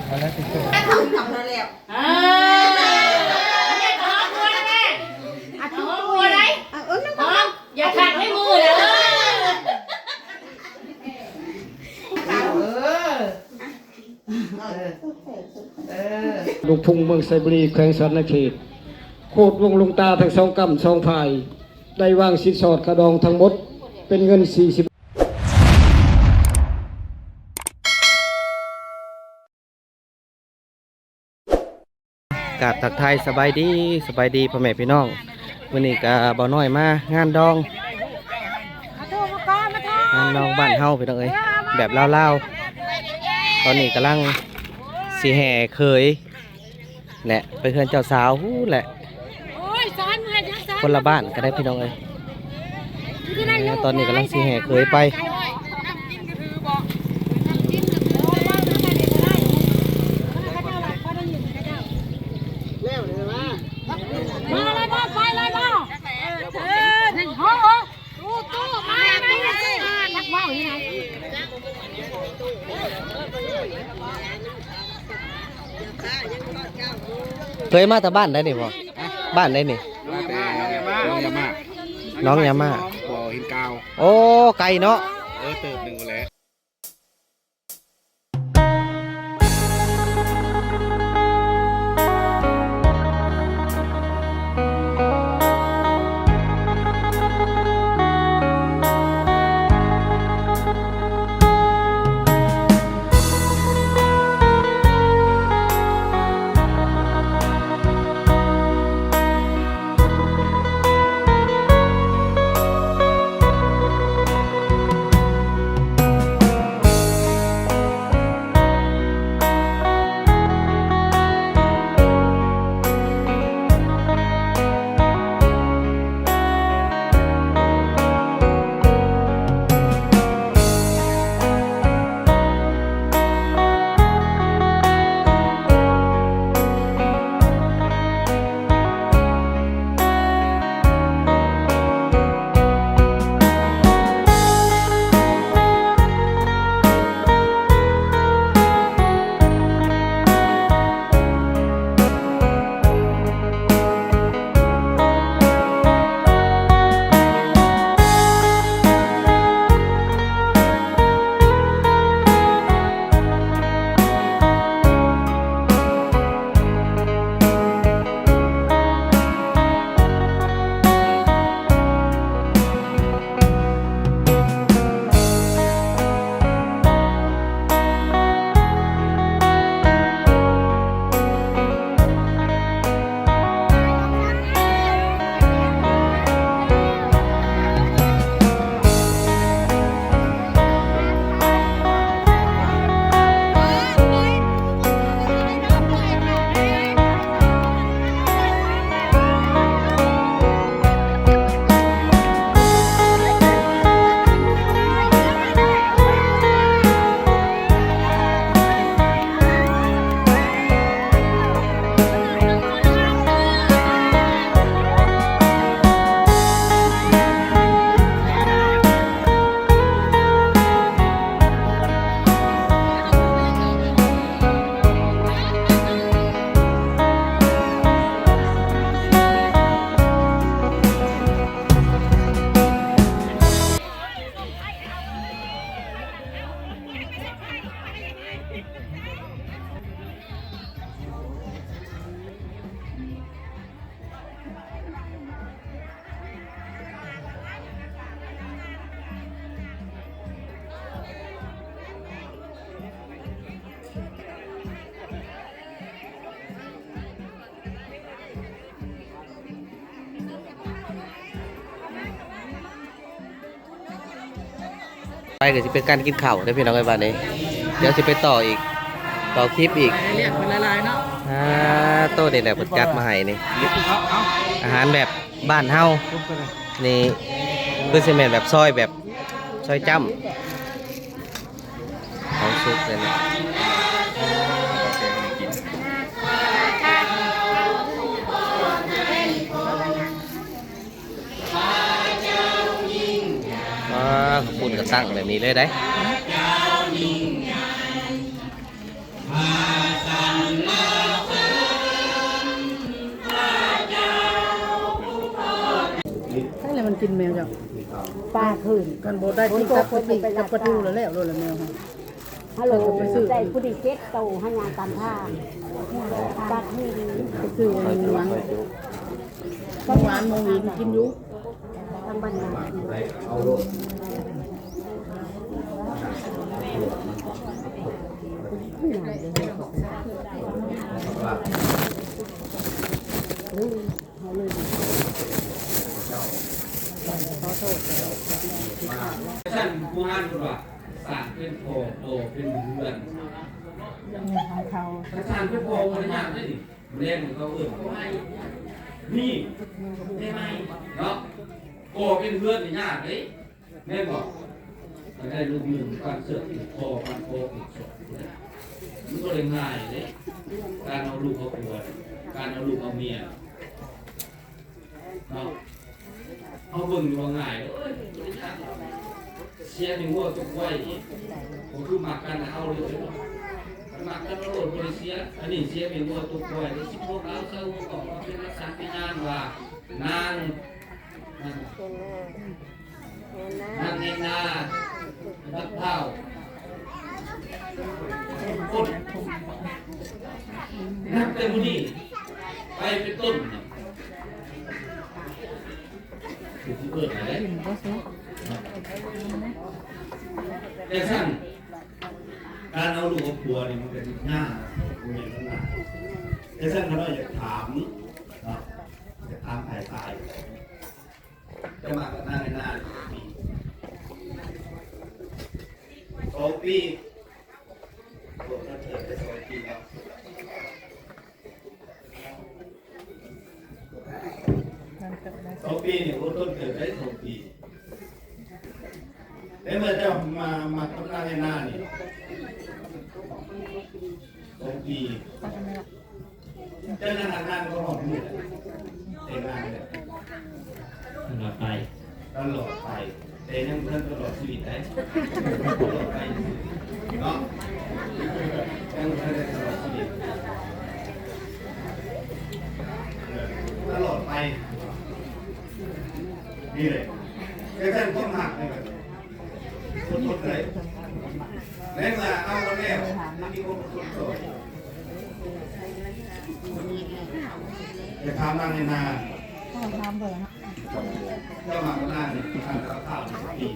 เอาแล้วติดตัวทำแล้วแล้วอย่าขัดให้มือเลยลูกพุงเมืองไซบุรีแขวงสวรรณเขตโคตรวงลุงตาทั้งสองกำสองฝ่ายได้วางสินสอดกระดองทั้งหมดเป็นเงิน40กราบทักทายสบายดีพ่อแม่พี่น้องวันนี้ก็บ่น้อยมางานดองบ้านเฮาพี่น้องเอ้ยแบบเล่าๆตอนนี้กำลังสีแห่เคยแหละไปเพื่อนเจ้าสาวแหละคนละบ้านก็ได้พี่น้องเอ้ยตอนนี้กำลังสีแห่เคยไปเคยมาแต่บ้านได้นี่พ่อบ้านได้นี่น้องยามาบ่อหินกาวโอ้ไก่เนาะเติบหนึ่งแล้วไปก็จะเป็นการกินข้าวได้พี่น้องไอ้บ้านนี้เดี๋ยวจะไปต่ออีกต่อคลิปอีกเรียกเป็นลายๆเนาะโต๊ะนี่แหละผลจัดมาให้นี่อาหารแบบบ้านเฮานี่เพื่อเซเมนแบบซอยจ้ำของซุปเลยนะขอบคุณกระตั้งแบบนี้เลยได้ แมวจ้ะ ปลาคืน กันบ่ได้ที่กับประตูแล้วโลดละแมวค่ะ ฮัลโหลได้ผู้ดีเจ็ดโตให้งานตามท่าบัดนี้ ไปซื้อมันหวานหวานมองวินกินอยู่ ทางบ้านนา ท่านผู้อ่านว่าสร้างเป็นโพโตเป็นเรือน ของเขา ถ้าสร้างเป็นโพมันยากได้ดิเรียนเขาเอื่นเขาให้นี่ได้ไหมเนาะโพเป็นเรือนนี่ยากเลยแม่บอกมันได้ลูกหนึ่งการเสือกติดโพการโพติดศพมันก็เลยง่ายเลยการเอาลูกเอาผัวการเอาลูกเอาเมียเนาะเอาเบิ่งอยู่ว่าง่ายเลยเสียหนึ่งว่าตุกไว้ผมคือหมักกันเอาเลยหมักกันเอาโหลดบริเสียอันนี้เสียหนึ่งว่าตุกไว้แล้วสิพวกเราเศร้าก่อนเป็นรักษาพยานว่านางเงินนาบักเท่าคนนับแต่มื้อนี้ไปเป็นต้นถูกเกิดอะไรแต่สั้นการเอาลูกเอาผัวนี่มันเป็นง่ายมันเป็นง่ายแต่สั้นเขาอยากถามอยากถามตายจะมากับหน้าในหน้าปี2 ปีรวมกันเถิดได้2 ปีแล้ว2 ปีเนี่ยต้นเกิดได้2 ปีแล้วเมื่อเจ้ามาทำงานในหน้านี่2 ปีเจ้าหน้าที่ก็หอบมือแต่งงานเนี่ยตลอดไปแต่ยังเพิ่มตลอดชีวิตได้ตลอดไปเนาะยังเพิ่มตลอดชีวิตตลอดไปนี่เลยแค่ท่านต้องหักเลยคนทุกข์เลยแล้วมาเอาแล้วนี่คนทุกข์เลยจะทำนั่งในนาทำเลยนะเจ้ามาหน้าเนี่ยทำข้าวปี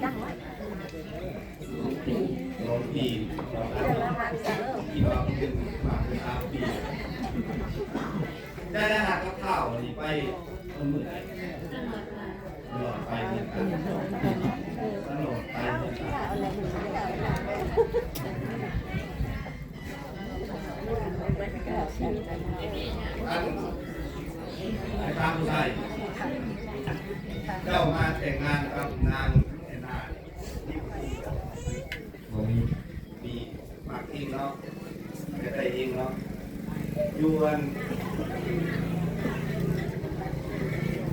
เราปีเราปีเราเป็นมาเป็น3 ปีได้หักข้าวนี่ไปคนมือไหนตลอดไปเหมือนกันตลอดไปเหมือนกันอันตามผู้ชายเจ้ามาแต่งงานกับนางแอนนามีมากเองเนาะไม่ได้เองเนาะยวน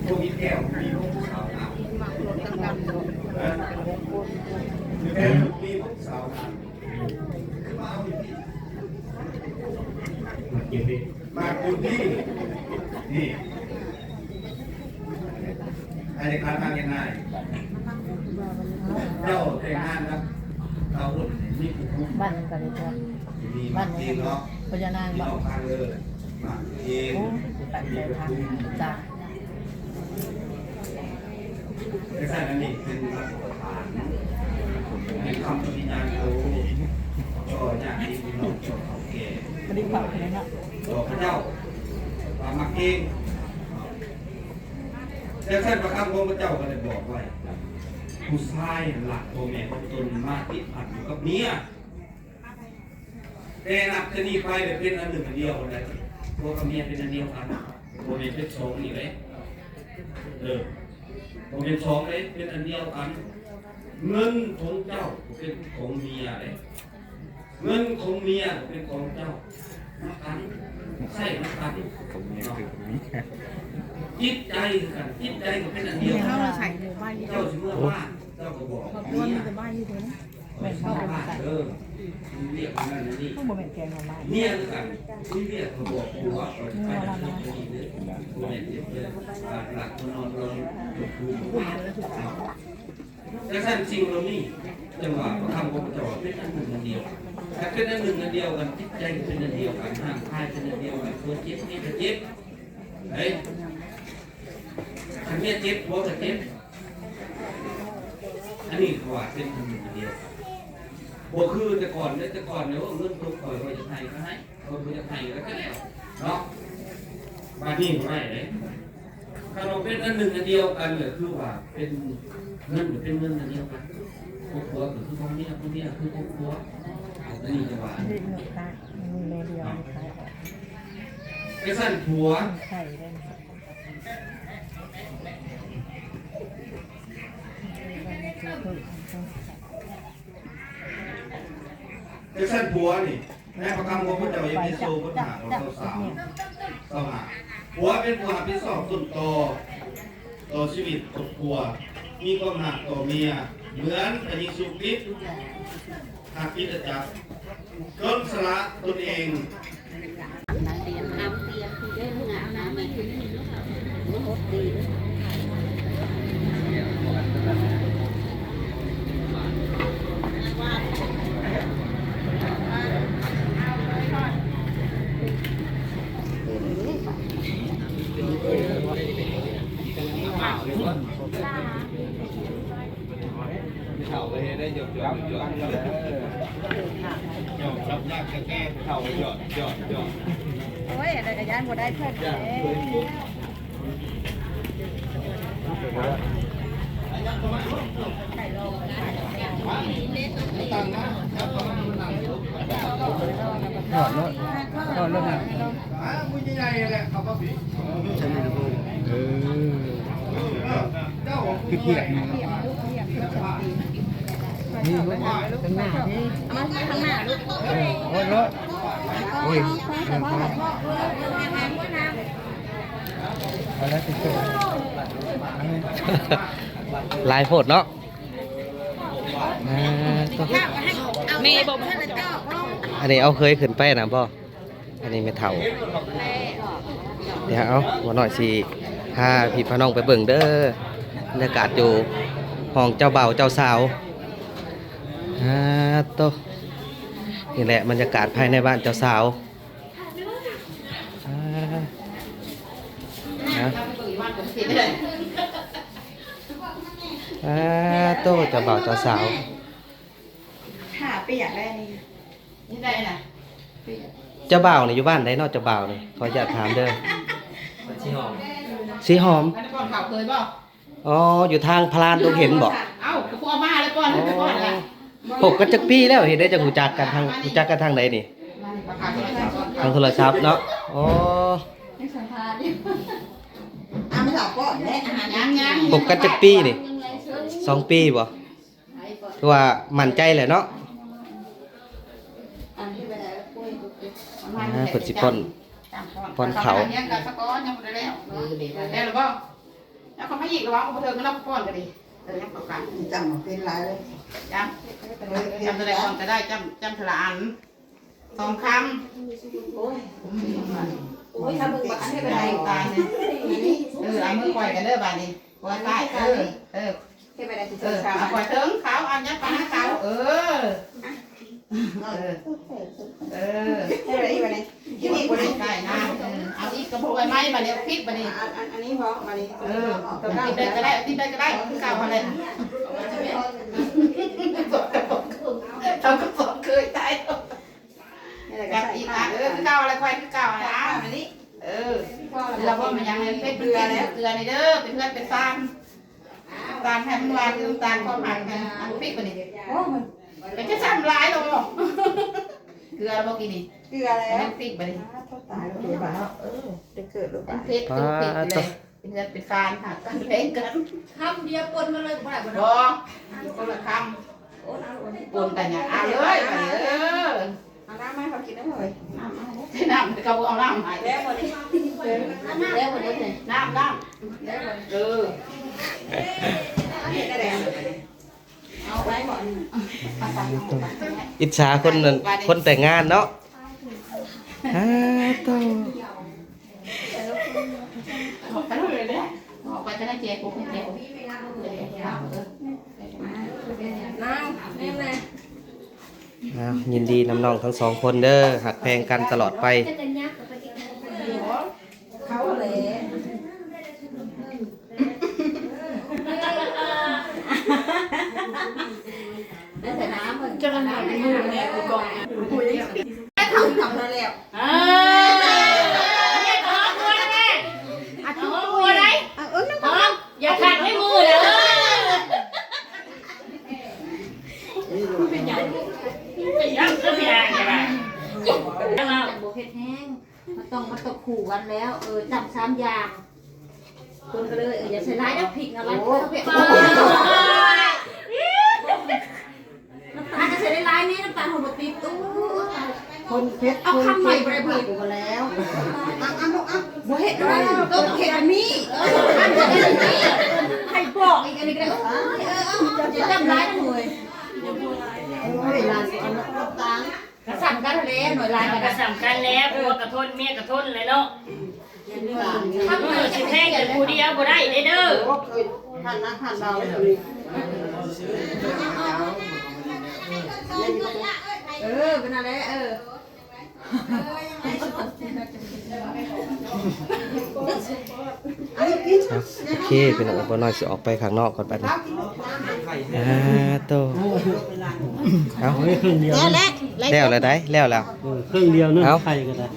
พวกนี้แก้วมีลูกสาวหนาวแก้วมีลูกสาวหนาวมาเอาอีกมาคุณพี่นี่ให้ในการทำยังไงเจ้าแต่งงานครับเราคนนี่คือ บ้านกันเลยจ้ะ มีมาเองเนาะ พญานาง มี บ้า น้องทางเลยมาเอง ตัดใจทางจ้ะ แต่ใส่อันนี้เป็นมาตรฐานในคำปฏิญญาณโตก็อย่างที่พี่น้องเขาแก่ ไม่ได้เผาเลยนะ บอกพระเจ้าว่ามาเองแต่ท่านประคำของพระเจ้าก็ได้บอกไว้ผู้ชายหลักตัวแม่ของตนมาติดพันอยู่กับเมียแต่นับจะนี้ไปเป็นอันหนึ่งอันเดียวเลยตัวกับเมียเป็นอันเดียวกันตัวเมียเป็นสองนี่เลยตัวเป็นสองเลยเป็นอันเดียวกันเงินของเจ้าเป็นของเมียเลยเงินของเมียเป็นของเจ้านักกันใช่นักกันจิตใจกันจิตใจก็เป็นอันเดียวกันเจ้าเมื่อว่าเจ้าก็บอกเมีย แม่นเข้าไปใส่ เรียกมันนั่นนี่ ผู้บ่แม่นแกงของไม้ เนี่ยคือกันที่เรียกเขาบอกกูว่าไปทำตัวนี้เลยตัวนี้เลยหลักนอนลงแต่สั้นจริงเรานี่จังหวะเขาทำของจอเป็นอันหนึ่งอันเดียวถ้าเป็นอันหนึ่งอันเดียวกันจิตใจเป็นอันเดียวกันห่างคายเป็นอันเดียวกันตัวเจ็บนี่จะเจ็บเฮ้ยอันนี้เจ็บหัวจะเจ็บอันนี้ขวาเป็นอันหนึ่งอันเดียวบ่คือแต่ก่อนเนี่ยว่าเงินตกคอยคอยจะไทยก็ให้คอยจะไทยแล้วก็แล้วเนาะมานี่ไม่เลยถ้าเราเป็นอันหนึ่งอันเดียวกันเลยคือว่าเป็นเงินหรือเป็นเงินอันเดียวกันครอบครัวคือพ่อเนี่ยคือครอบครัวอันนี้จะว่า นี่หนูค่ะมีแม่เดียวมีขายออก ไอ้สั้นผัว ไข่ได้ ไอ้สั้นผัวนี่แม่ประคำของพระเจ้ายังมีโซ่พุทธาของสาวผัวเป็นผู้รับผิดชอบต้นต่อชีวิตครอบครัวมีความหักต่อเมียเหมือนพระเยซูคริสต์หักคิดจักจนสละตนเอง น้ำเตรียมคือได้งานน้ำไม่ถึงมันหดดี เขาไปได้หยดชับยากแก้เขาหยอด โอ้ยอะไรกระยานบ่ได้เพิ่นเด้ถอดรถนะมึงใหญ่ๆแหละเขาก็ผิดคือเกียร์นี่ข้างหน้านี่มันข้างหน้าลูกโอ้ยรถโอ้ยอะไรติดตัว ลายโพดเนาะเมย์บอกให้มันต้อง อันนี้เอาเคยขึ้นไปนะพ่ออันนี้ไม่เท่าเดี๋ยวเอาวันหน่อยสิพาพี่พน้องไปเบิ่งเด้อบรรยากาศอยู่ห้องเจ้าบ่าวเจ้าสาวโตนี่แหละบรรยากาศภายในบ้านเจ้าสาวโตเจ้าบ่าวเจ้าสาว ขาเปียกได้นี่ได้น่ะ เจ้าบ่าวนี่อยู่บ้านไหนเนอกเจ้าบ่าวนี่ขออยากถามเด้อสีหอม อันนี้ก่อนข่าวเคยบ่ อ๋ออยู่ทางพลานตรงเห็นบอก เอ้ากูเอามาแล้วก่อนก่อนล่ะ หกกันจักปีแล้วเห็นได้จากหูจักกันทางไหนนี่ทางโทรศัพท์เนาะอ๋อ ไม่ถามก่อนแม่อาหารยัง หกกันจักปีนี่2 ปีบ่คือว่ามั่นใจแหละเนาะเพิ่นสิป้อนเขายังกับสกอยังบ่ได้แล้วได้หรือบ่แล้วเขาไม่อีกหรอวะเขาเทิงก็รับป้อนกันดิยังต่อกันจำเป็นไรเลยจำอะไรก่อนจะได้จำทละอัน2 คำโอ้ยทำมึงบักอันให้เป็นไรตายเนี่ยเอามือปล่อยกันเด้อบาดนี้ปล่อยใต้เอาปล่อยเถิงเขาอันยัดไปให้เขาอะไรอีกวันนี้ที่นี่วันนี้ใช่นะเอาอีกกระโปรงไม้มาเนี่ยพริกมาเนี่ยอันนี้พอมาเนี่ยติดได้ก็ได้ติดได้ก็ได้เก่าอะไรทำกระป๋องเคยตายกับอีกคือเก่าอะไรควายคือเก่าอะไรอันนี้เราว่ามันยังเป็นเกลือแล้วเกลือในเด้อเป็นเพื่อนเป็นตาลให้มันวานคือตาลความหักกันอันพริกมาเนี่ยเป็นแค่ซ้ำลายหรอกเกลือบอกกินนี่เกลือแล้วพริกไปเลยตายแล้วเดี๋ยวบ้าจะเกิดหรือเปล่าเพชรตัวพริกเลยเป็นเงินเป็นฟานหักกันเล่นกันคำเดียวปนมาเลยบ่ได้บ่คนละคำปนกันอย่างเอาเลยไปเอาน้ำมาเขากินได้เลยน้ำเขาเอาน้ำหายแล้ววันนี้แล้ววันนี้น้ำแล้วเอา อิจฉาคนนั้นคนแต่งงานเนาะโต ออกไปจะได้เจ๊กูเจ๊กูยินดีนำน้องทั้งสองคนเด้อหักแพงกันตลอดไปอย่าขัดให้มือเลยเป็นยังก็เป็นยังไงโบเฮ็ดแห้งมันต้องมาตกขู่กันแล้วจับ3อย่างคนก็เลยอย่าใช้ร้ายน้ำพริกอะไรก็เผ็ดน้ำตาลจะใช้ร้ายนี่น้ำตาลหัวติดตู้คนเผ็ดเอาคำใหม่ไปเลยพี่กูแล้วโบเฮ็ดอะไรต้องเฮ็ดอันนี้ให้บอกอีกอันนี้ก็ได้จะจำร้ายนะหน่วยกระสับกันเลยหน่วยลายกระสับกันแล้วผัวกระทนเมียกระทนเลยเนาะถ้ามือสิแพ้กันผู้เดียวบ่ได้เด้อท่านนักท่านเราเป็นอะไรโอเคเป็นน้องบ่น้อยสิออกไปข้างนอกก่อนบัดนี้โตเอาแล้วได้แล้ว เครื่องเดียวเนาะไข่ก็ได้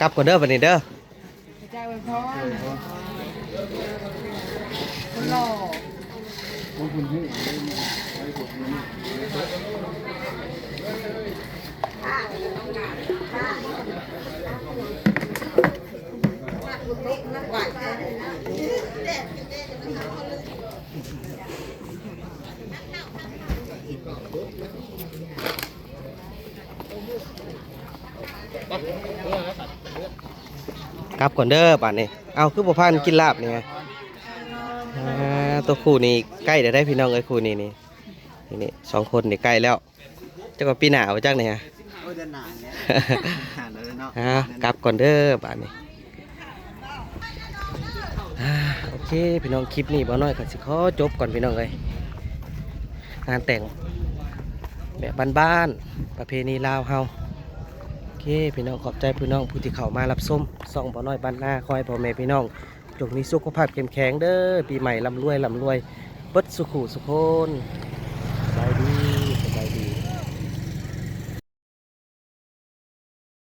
กลับก่อนเด้อบัดนี้เด้อ ใจไว้พอหล่อ กลับก่อนเด้อบัดนี้เอาคือบ่พานกินลาบนี่ไงตัวคู่นี้ใกล้ได้พี่น้องเอ้ยคู่นี้นี่2คนนี่ใกล้แล้วจักว่าปีหน้าเอาจักนี่ฮะกลับก่อนเด้อบัดนี้โอเคพี่น้องคลิปนี้บ่น้อยก็สิขอจบก่อนพี่น้องเอ้ยงานแต่งแบบบ้านๆประเพณีลาวเฮาโอเคพี่น้องขอบใจพี่น้องผู้ที่เข้ามารับชมส่องบ่น้อยบ้านนาคอยพ่อแม่พี่น้องจงมีสุขภาพเข้มแข็งเด้อปีใหม่ร่ำรวยเบิดสุขุสุขคน